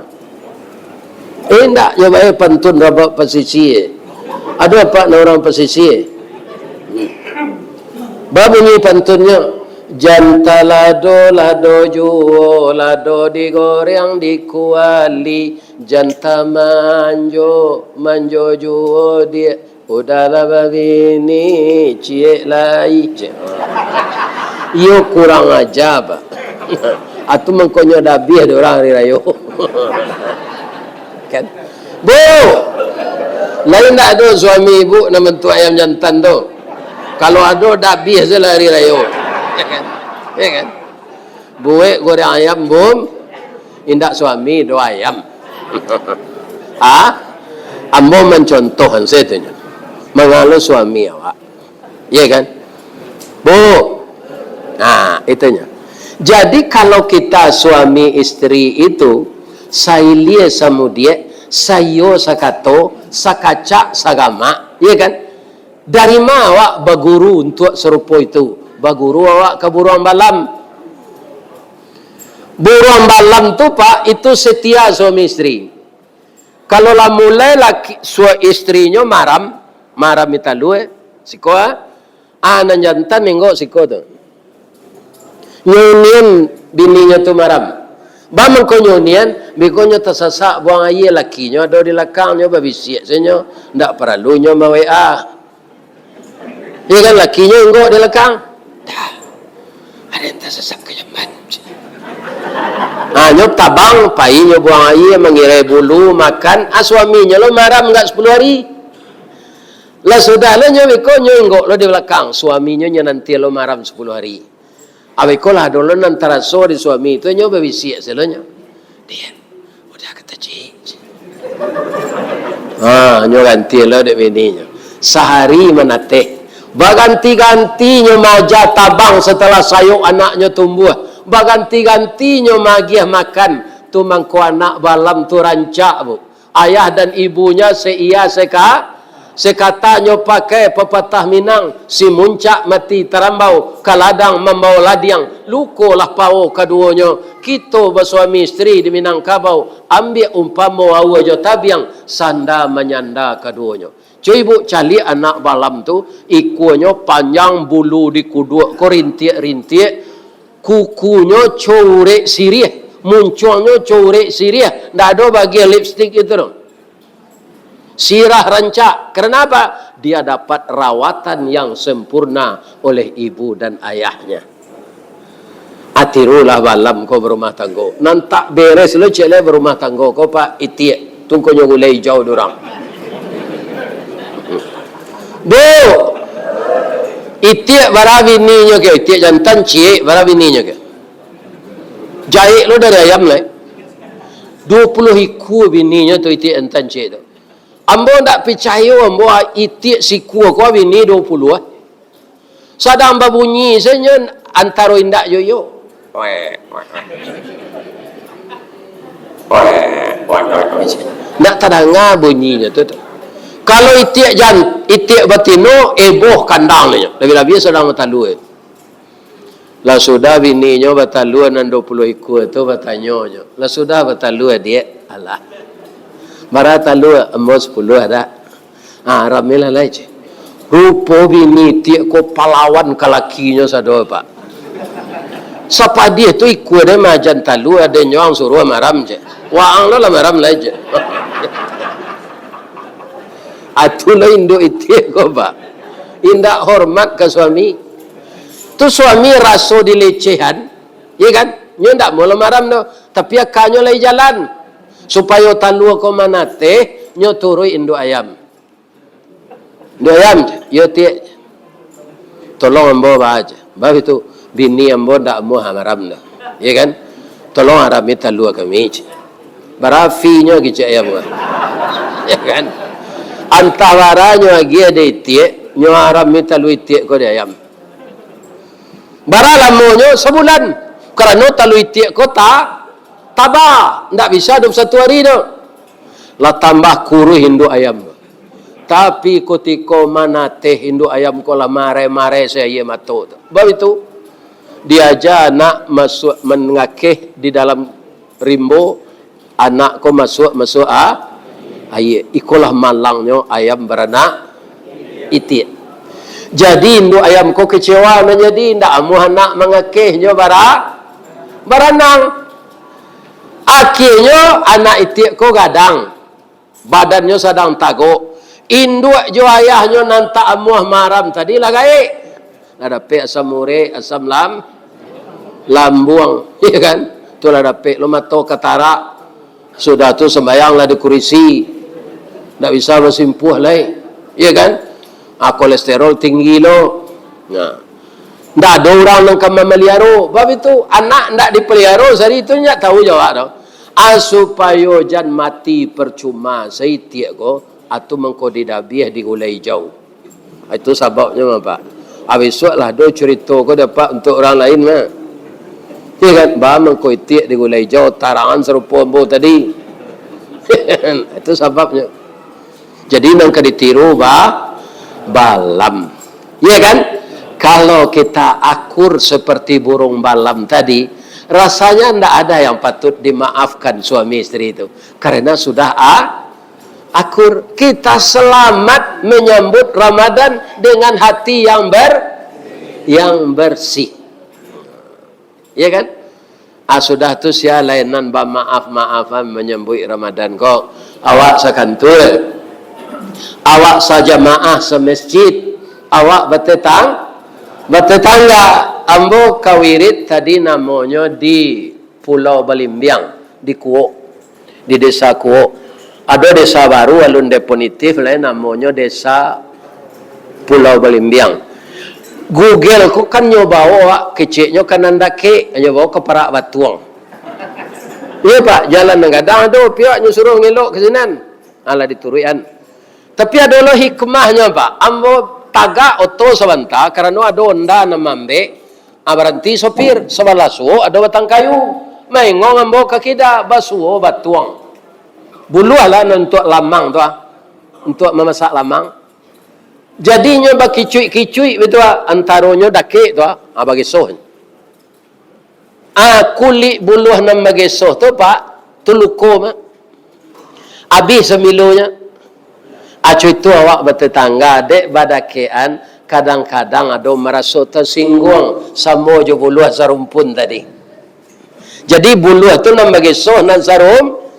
Ndak yo bae pantun rabak pesisi. Ada apa orang pesisi? Babunyi pantunnya, janta lado juo, lado digoreng dikuali, janta manjo juo dia, udahlah begini, cie lai. Yo kurang aja pak. Atu mengkonyo dabi ada orang hari rayo. Kan? Bu, lain tak ada suami ibu nama tu ayam jantan tu. Kalau ada dah habis je lah hari raya. Ya kan? Buat goreng ayam bom, indak suami do ayam. Ambo mencontohkan saya tu. Mengalu suami awak. Ya kan? Bu. Nah, itunya. Jadi kalau kita suami istri itu, sailie samudia, sayo sakato, sakacak sagama, ya kan? Dari mana awak baguru untuk serupa itu? Baguru awak ke buruan balam. Buruan balam tu pak, itu setia suami istri. Kalau lah mulai laki istrinya maram italu siko anan jantan minggu siko tu. Nyunian bininya tu maram. Bamang ko nyunian, bikonyo tersasak buang air lakinya ada di belakangnya babisiak senyo, ndak perlunya ma WA. Ya kan lakinya enggak di belakang. Dah. Ada yang tersesat ke jamban. Nyop tabang, painya buang air, mengirai bulu, makan. Suaminya lo maram enggak 10 hari. Lah sudah lah nyop enggak lo di belakang. Suaminya nanti lo maram 10 hari. Awiko lah dulu antara so di suami itu nyop babisiak selonya. Dia udah kata cik. Nyop ganti lo dek bininya. Sehari menateh. Baganti-gantinya maja tabang setelah sayuk anaknya tumbuh. Baganti-gantinya magiah makan. Tu mangko anak balam tu rancak bu. Ayah dan ibunya seia sekatanya pakai pepatah Minang. Si muncak mati terambau. Kaladang membawa ladiang. Lukolah pau keduanya. Kita bersuami istri di Minangkabau. Ambil umpama awajo tabiang. Sanda menyanda keduanya. Cuy ibu cali anak balam tu ikunya panjang bulu di kudu korintik-rintik kukunya corek sirih munculnya corek sirih ndak ada bagian lipstick itu dong. Sirah rancak. Kenapa? Dia dapat rawatan yang sempurna oleh ibu dan ayahnya. Atirulah balam ko berumah tangga. Nan tak beres lo cek le berumah tangga ko pak itiak. Tunggu nyogulai jauh dorang. Bu, itiak bara bininya ke, itiak jantan cik bara bininya ke. Jahit lo dari ayam le. 20 iku bininya tu itiak jantan cik tu. Ambo tak percaya ambo itiak siku ko bini 20. Sadang babunyi senya antaro indak yoyo. Nak terdengar bunyinya tu. Kalau itiak batino eboh kandangnya. Lebih-lebih sedang batalu. Lah sudah bininya batalu nan 20 ikut tu bertanya. Lah sudah batalu dia. Alah. Bara talu ambo 10 ada. Ramilah lagi. Rupa bini tiak ko pahlawan kalakinya sado pak. Siapa dia tu ikut dia majan talu ada nyong suruh maram je. Waang lo lah maram aja. Atulah indo itu ko pak. Indak hormat ke suami. Tu suami raso dilecehan, ya kan? Nyo ndak mau maram no, tapi akanyo lay jalan supaya talu ko manate nyo turui indo ayam. Indo ayam yo tie. Tolong ambo aja. Bab itu bini ambo ndak mau maram no. Ya kan? Tolong harami talu kami. Barafinya gitu ayam. Ya kan? Antawaranya lagi ada itik, nyo harami talu itik ko dia ayam. Baralamonyo sebulan. Kerana talu itik ko tabah. Ndak bisa 21 hari no. Lah tambah kuru hindu ayam. Tapi ketika mana teh hindu ayam ko lah mare-mare saya mato. Sebab itu diajar anak masuk mengakeh di dalam rimbo, anak ko masuk aye ikolah malangnya ayam beranak itik. Jadi induk ayam ko kecewa menjadi ndak amu anak mengakehnya baranang. Akhirnya anak itik ko gadang. Badannya sedang tago. Induk jo ayahnya nanta amuah maram tadi lah gaik. Ada pe asam ure, asam lambuang, ya kan? Tu lah dapat lo mato katara. Sudah tu sembayang lah di kurisi. Tak bisa bersimpuh lah, ya kan? Kolesterol tinggi lo. Nah, tak ada orang yang kamu melihara. Sebab itu anak tak dipelihara, sehari itu tak tahu jawab tau. Supaya jan mati percuma, saya tiak ko. Atau mengkodi dabiah di gulai jauh. Itu sebabnya Pak. Habis lah do cerita ko dapat untuk orang lain mah. Ya kan, bah mengkoi tiak di gulai jauh tarangan serupa ambo tadi. Itu sebabnya. Jadi nang ditiru balam. Ya kan? Kalau kita akur seperti burung balam tadi, rasanya ndak ada yang patut dimaafkan suami istri itu. Karena sudah akur. Kita selamat menyambut Ramadan dengan hati yang bersih. Ya kan? Sudah tu sia lainan maaf-maafan menyambut Ramadan kok. Awak sakantul. Awak sajamaah semasjid. Awak bertetangga. Ambo kawirit tadi namanya di Pulau Balimbiang, di Kuok, di desa Kuok. Ada desa baru alun definitif lain namanya desa Pulau Balimbiang. Google ku kan nyobawa keciknya kan anda nyobawa ke Parak Batuang. Iya Pak, jalan ngadang tu pihak nyuruh ngelok ke sinan. Ala dituruian. Tapi ada lo hikmahnya Pak. Ambo tagak oto sebentar karena ada onda namambe. Berhenti sopir sebelah suo ada batang kayu. Maingong ambo kakida basuo Batuang. Buluh lah untuk lamang tu untuk memasak lamang. Jadinya bagi kicui betul antaronyo dakik tu bagi soh. Kulit buluh nam bagi soh tu Pak tuluko mah. Habis semilunya. Cuy tu awak bertetangga dek badakean kadang-kadang ada merasa tersinggung sama jo buluh sarumpun tadi. Jadi buluh tu nam bagi soh nan sarumpun.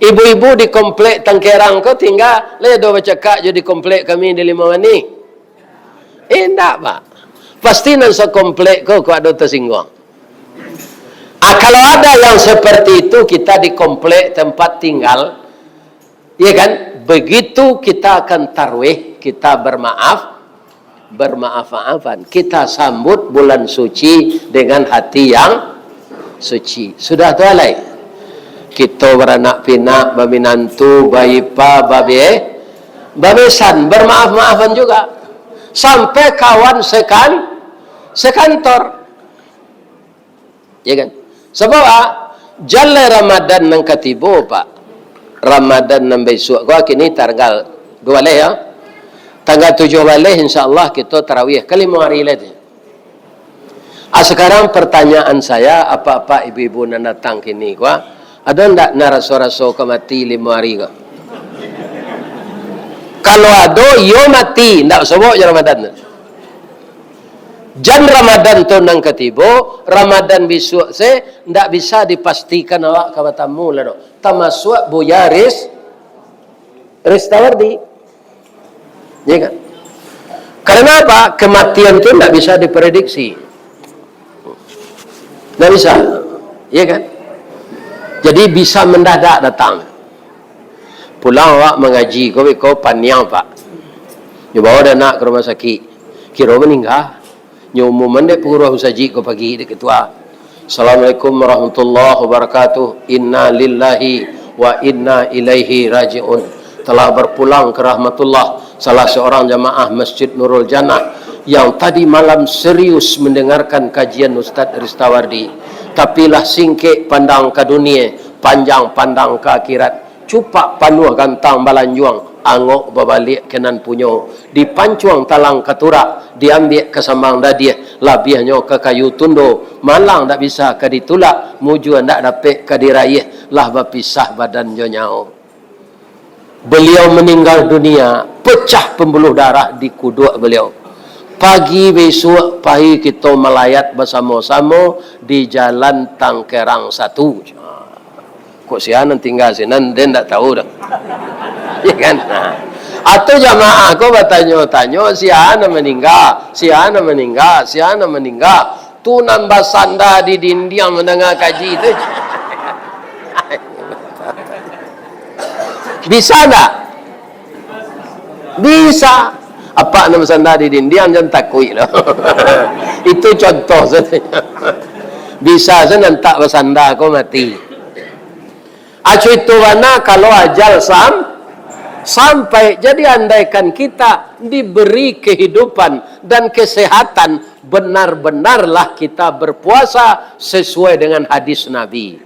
Ibu-ibu di komplek Tangkerang kau tinggal ledo bercakap je di komplek kami di Limau ni. Endak Pak. Pasti nan sekomplek kau ada tersinggung. Kalau ada yang seperti itu, kita di komplek tempat tinggal, ya kan? Begitu kita akan tarwih, kita bermaaf-maafan. Kita sambut bulan suci dengan hati yang suci. Sudah tu alai. Kita beranak pinak, baminantu, bayipa, babesan, bermaaf-maafan juga. Sampai kawan sekantor. Ya kan? Sebab jalan Ramadan nang katibo, Pak. Ramadan nang besok. Gua kini tanggal 2 leh ya. Tanggal 7 leh insya-Allah kita tarawih kali 5 hari lagi. Sekarang pertanyaan saya, apa-apa ibu-ibu nan datang kini gua, ada ndak naraso-raso ke mati 5 hari gua? Kalau ada, yo mati, ndak sebab je Ramadan. Jan Ramadan tu nang ketibo, Ramadan besok se ndak bisa dipastikan awak kabatamu lah do. Tamasuk boyaris Ristawardi. Ya kan? Karena apa? Kematian tu ndak bisa diprediksi. Ndak bisa. Ya kan? Jadi bisa mendadak datang. Pulang awak mengaji, kau paniang Pak. Nyo bawa anak ke rumah sakit. Kira meninggal. Nyo umuman dek pengurus usaji ko pagi dek ketua. Assalamualaikum warahmatullahi wabarakatuh. Inna lillahi wa inna ilaihi raji'un. Telah berpulang ke rahmatullah salah seorang jamaah Masjid Nurul Jannah yang tadi malam serius mendengarkan kajian Ustaz Ristawardi. Tapi lah singkik pandang ke dunia, panjang pandang ke akhirat. Cupak panuh gantang balanjuang, angok berbalik kenan punyo, dipancuang talang keturak, diambil ke sambang dadia, labiahnya ke kayu tundo, malang tak bisa ke ditulak, muju ndak dapat ke diraih, lah berpisah badan nyau. Beliau meninggal dunia, pecah pembuluh darah di kuduk beliau. Pagi besok pagi kita melayat bersama-sama di Jalan Tangkerang 1. Kok sianan tinggal sinan dia tak tahu dah. Ya kan? Nah. Atau jamaah kau bertanya-tanya siana meninggal. Tu nambah sanda di dinding mendengar kaji itu. Bisa tak? Bisa. Apa nambah sanda di dinding jangan takui lah. Itu contoh saja. Bisa saja tak bersanda kau mati. Acu itu mana kalau ajal sampai. Jadi andaikan kita diberi kehidupan dan kesehatan, benar-benarlah kita berpuasa sesuai dengan hadis Nabi.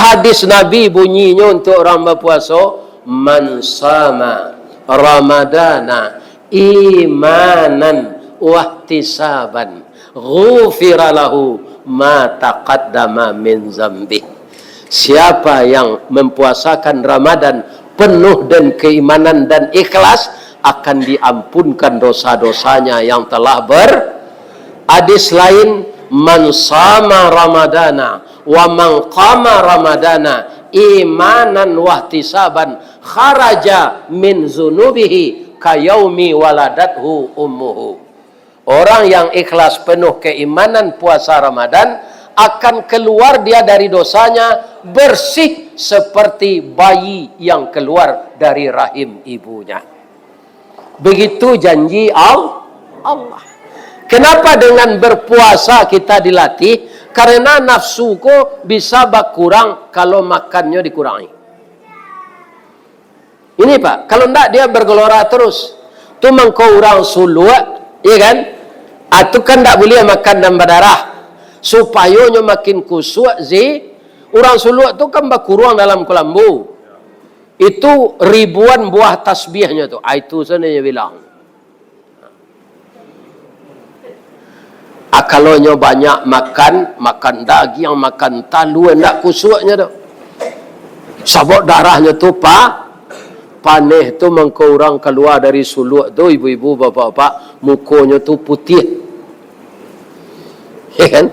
Hadis Nabi bunyinya untuk orang berpuasa, man sama ramadana imanan wahtisaban ghufira lahu ma taqaddama min zambih. Siapa yang mempuasakan Ramadan penuh dan keimanan dan ikhlas, akan diampunkan dosa-dosanya yang telah hadis lain, man sama ramadana wa man qama ramadana imanan wahtisaban kharaja min zunubihi kayaumi waladathu ummuhu. Orang yang ikhlas penuh keimanan puasa Ramadan akan keluar dia dari dosanya bersih seperti bayi yang keluar dari rahim ibunya. Begitu janji Allah. Kenapa dengan berpuasa kita dilatih? Karena nafsuku bisa berkurang kalau makannya dikurangi. Ini Pak, kalau enggak dia bergelora terus. Tu mengkurang suluat, ya kan? Atau kan enggak boleh makan dan berdarah. Supaya nya makin kusuk orang suluk tu kan berkurang dalam kelambu. Itu ribuan buah tasbihnya tu. Itu sebenarnya bilang. Kalau nya banyak makan daging, makan talu, enggak kusuknya tu. Sabuk darahnya tu paneh tu mengkurang keluar dari suluk tu, ibu-ibu, bapak-bapak, mukanya tu putih. Ya kan?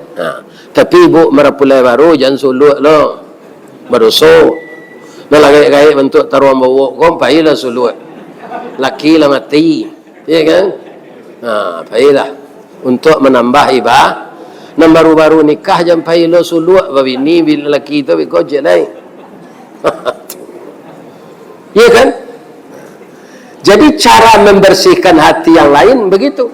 Tapi ibu merapulai baru jangan suluk lo. Berdosa. Nah lagi-lagi bentuk taruhan bawa kompai lah suluk. Laki lah mati. Ya kan? Baiklah. Untuk menambah Nan baru-baru nikah jam lo suluk babi ni bila lelaki tu kau je lain. Ya kan? Jadi cara membersihkan hati yang lain begitu.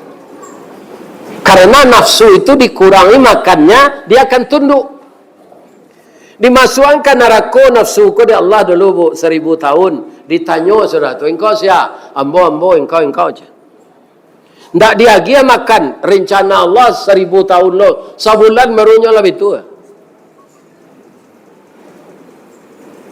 Karena nafsu itu dikurangi makannya, dia akan tunduk. Dimasukkan neraka nafsu ko di Allah dulu bu 1000 tahun. Ditanya sudah tu, engkau siapa? Ambo, engkau je. Ndak dia makan rencana Allah 1000 tahun lo. Sebulan barunya lebih tua.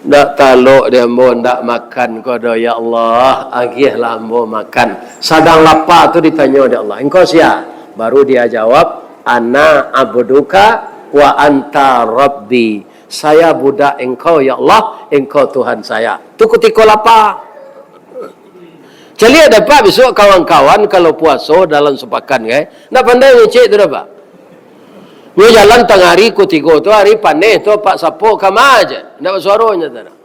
Ndak taluk dia ambo ndak makan kodo ya Allah. Agihlah ambo makan. Sadang lapar tu ditanya oleh Allah. Engkau siapa? Baru dia jawab, ana abduka wa anta rabbi. Saya budak engkau ya Allah, engkau Tuhan saya. Tu ketika lapar. Jadi ada pak besok kawan-kawan kalau puasa dalam sepakan nak pandai ngecek tu dapat. Nyo jalan tengah hari ku tiga tu hari panen tu pak sapo kama aja. Ndak suaranya tu.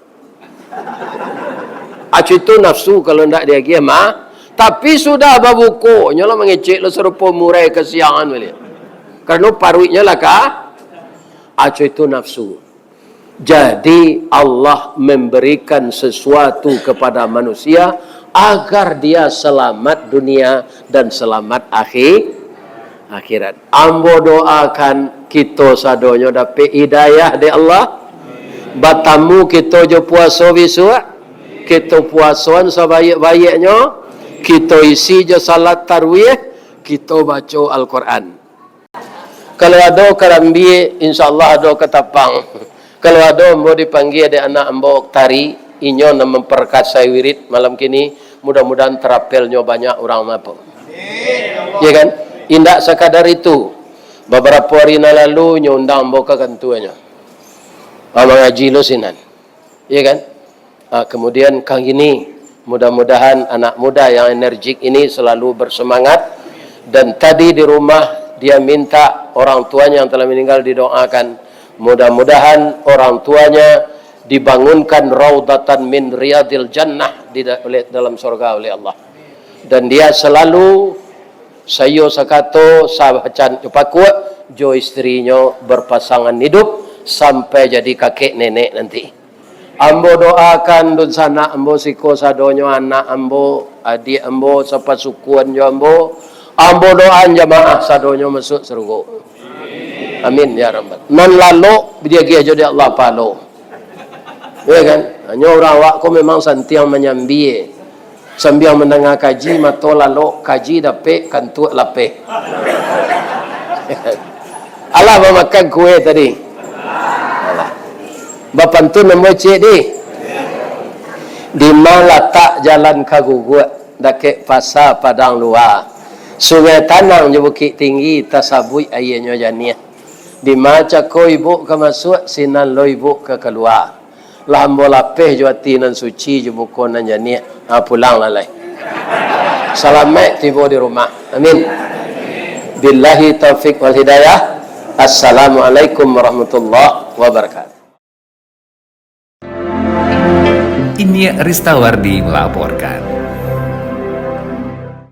Acu itu nafsu kalau ndak dia gia mah. Tapi sudah babuku, nyo lah mengecek lo serupa murai kesiangan balik. Karena paruitnya lah kah? Acu itu nafsu. Jadi Allah memberikan sesuatu kepada manusia agar dia selamat dunia dan selamat akhirat. Ambo doakan kita sadonyo dapat hidayah dari Allah. Batamu kita jo puasa besok. Kita puasaan sebaik-baiknya. Kita isi je salat tarwih. Kita baca Al-Quran. Kalau ada kerambi, insyaAllah ada ketapang. Kalau ada ambo dipanggil ada anak ambo tari. Inyo nak memperkasai wirid malam kini. Mudah-mudahan terapelnya banyak orang mampu. Ya kan? Indak sekadar itu. Beberapa hari lalu nyundang boka kantuanya. Mengaji lo sinan. Ya kan? Kemudian kang ini mudah-mudahan anak muda yang energik ini selalu bersemangat. Dan tadi di rumah dia minta orang tuanya yang telah meninggal didoakan. Mudah-mudahan orang tuanya dibangunkan raudatan min riyadil jannah dalam surga oleh Allah. Dan dia selalu sayo sakato sahajan pakut jo istrinya berpasangan hidup sampai jadi kakek nenek nanti. Ambo doakan dun sana ambo siko sadonyo anak ambo adik ambo sapa sukuan jo ambo. Ambo doan jamaah sadonyo masuk surga. Amin ya rabbal. Nan lalu dia gia jadi Allah palo. Ya kan? Hanya orang awak ko memang santiang menyambi. Sambil mendengar kaji mato lalu kaji dapet kantuk lapeh. Allah makan kue tadi. Allah. Bapak tu nombor cik di. Di mana tak jalan kagugut dakek pasar padang luar. Sungai Tanang je bukit tinggi tasabui ayahnya janiah. Di mana ko ibu ke masuk sinan lo ibu ke keluar. Lambo lapeh juati nan suci je buku nan jani pulang lalai. Selamat tiba di rumah. Amin. Billahi taufik wal hidayah. Assalamualaikum warahmatullahi wabarakatuh. Ini Ristawardi melaporkan.